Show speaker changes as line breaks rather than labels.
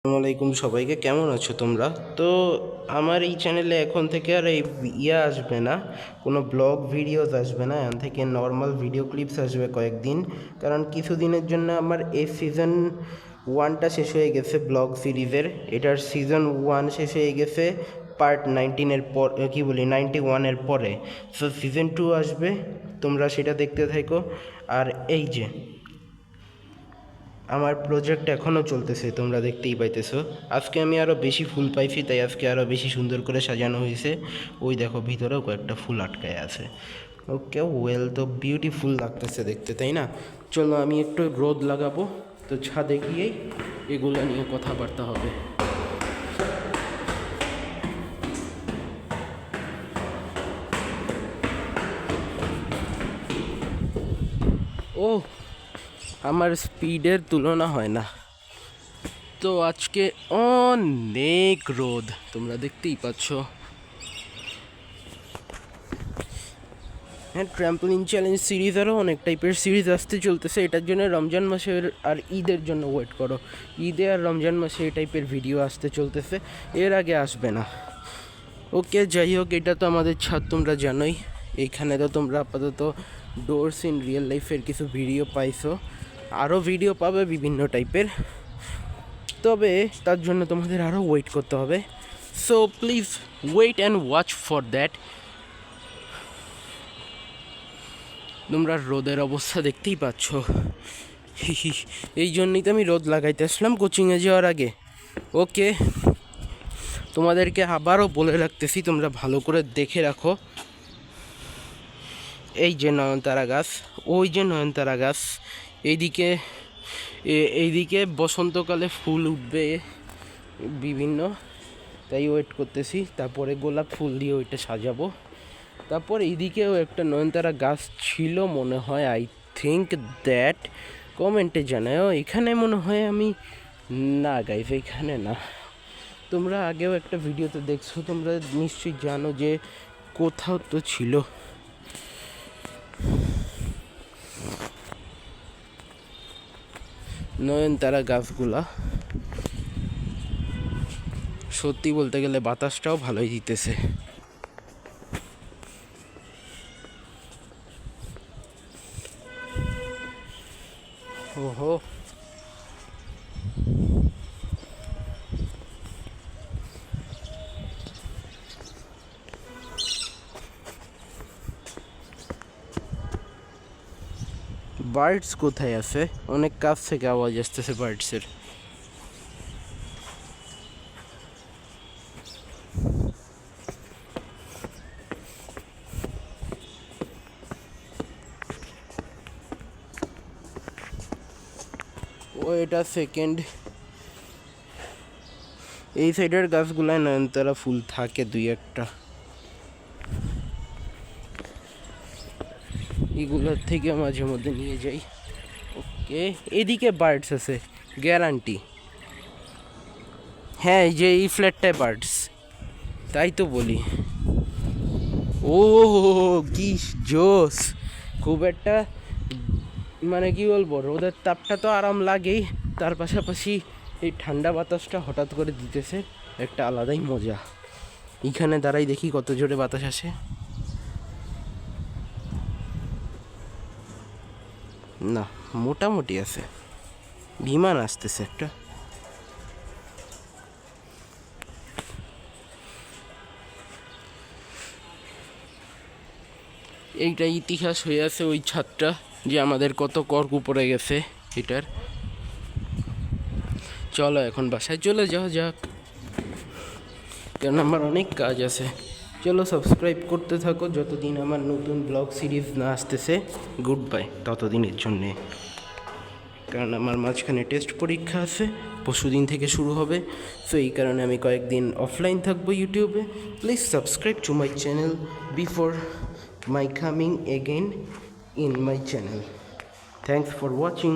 আসসালামু আলাইকুম সবাইকে, কেমন আছো তোমরা? তো আমার এই চ্যানেলে এখন থেকে আর এই আসবে না, কোনো ব্লগ ভিডিওস আসবে না। এখন থেকে নর্মাল ভিডিও ক্লিপস আসবে কয়েকদিন, কারণ কিছুদিনের জন্য আমার এই সিজন 1টা শেষ হয়ে গেছে ব্লগ সিরিজের। এটার সিজন 1 শেষ হয়ে গেছে পার্ট 19-এর পর, 91-এর পরে। সো সিজন 2 আসবে, তোমরা সেটা দেখতে থাকো। আর এই যে আমার প্রজেক্ট এখনও চলতেছে, তোমরা দেখতেই পাইতেছো। আজকে আমি আরও বেশি ফুল পাইছি, তাই আজকে আরও বেশি সুন্দর করে সাজানো হয়েছে। ওই দেখো, ভিতরেও কয়েকটা ফুল আটকায় আছে। ওকে ওয়েল, তো বিউটিফুল লাগতেছে দেখতে, তাই না? চলো আমি একটু রোদ লাগাবো, তো ছাদে গিয়েই এগুলো নিয়ে কথাবার্তা হবে। ও, আমার স্পিডের তুলনা হয় না। তো আজকে অনেক রোদ, তোমরা দেখতেই পাচ্ছ। হ্যাঁ, ট্র্যাম্পলিন চ্যালেঞ্জ সিরিজ আরও অনেক টাইপের সিরিজ আসতে চলতেছে। এটার জন্য রমজান মাসের আর ঈদের জন্য ওয়েট করো। ঈদে আর রমজান মাসে এই টাইপের ভিডিও আসতে চলতেছে, এর আগে আসবে না। ওকে, যাই হোক, এটা তো আমাদের ছাদ, তোমরা জানোই। এইখানে তো তোমরা আপাতত ডোরস ইন রিয়েল লাইফের কিছু ভিডিও পাইছো, আরও ভিডিও পাবে বিভিন্ন টাইপের। তবে তার জন্য তোমাদের আরও ওয়েট করতে হবে। So please wait and watch for that. তোমরা রোদের অবস্থা দেখতেই পাচ্ছ। এই জন্যই তো আমি রোদ লাগাইতে আসলাম কোচিংয়ে যাওয়ার আগে। ওকে, তোমাদেরকে আবারও বলে রাখতেছি, তোমরা ভালো করে দেখে রাখো। এই যে নয়নতারা গাছ, ওই যে নয়নতারা গাছ, এইদিকে বসন্তকালে ফুল উঠবে বিভিন্ন, তাই ওয়েট করতেছি। তারপরে গোলাপ ফুল দিয়ে ওইটা সাজাবো। তারপর এইদিকেও একটা নয়নতারা গাছ ছিল মনে হয়, আই থিঙ্ক দ্যাট। কমেন্টে জানাও। এখানে মনে হয় আমি, না গাইজ, এখানে না। তোমরা আগেও একটা ভিডিওতে দেখছো, তোমরা নিশ্চয়ই জানো যে কোথাও তো ছিল। নয়নতারা গাছগুলা সত্যি বলতে গেলে বাতাসটাও ভালোই দিতেছে। ওহো, বার্ডস কোথায় আছে? অনেক কাছ থেকে আওয়াজ আসতেছে বার্ডসের। ও, এটা সেকেন্ড। এই সাইডের গাছগুলায় নয়নতারা ফুল থাকে দুই একটা, এগুলোর থেকে মাঝে মধ্যে নিয়ে যাই। ওকে, এদিকে বার্ডস আছে গ্যারান্টি। হ্যাঁ, এই যে এই ফ্ল্যাটটায় বার্ডস, তাই তো বলি। ও কি জোস! খুব একটা, মানে কি বলবো, রোদের তাপটা তো আরাম লাগেই, তার পাশাপাশি এই ঠান্ডা বাতাসটা হঠাৎ করে দিতেছে একটা আলাদাই মজা। এইখানে দাঁড়াই দেখি কত জোরে বাতাস আসে। না, মোটামুটি আছে। বিমান আসতেছে একটা। এইটা ইতিহাস হয়ে আছে ওই ছাদটা, যে আমাদের কত কর্ক উপরে গেছে এটার। চলো এখন বাসায় চলে যাওয়া যাক, কারণ আমার অনেক কাজ আছে। চলো সাবস্ক্রাইব করতে থাকো যতদিন আমার নতুন ব্লগ সিরিজ না আসতেছে। গুড বাই ততদিনের জন্যে, কারণ আমার মাঝখানে টেস্ট পরীক্ষা আছে, পরশুদিন থেকে শুরু হবে। সো এই কারণে আমি কয়েকদিন অফলাইন থাকবো ইউটিউবে। Please subscribe to my channel before my coming again in my channel. Thanks for watching.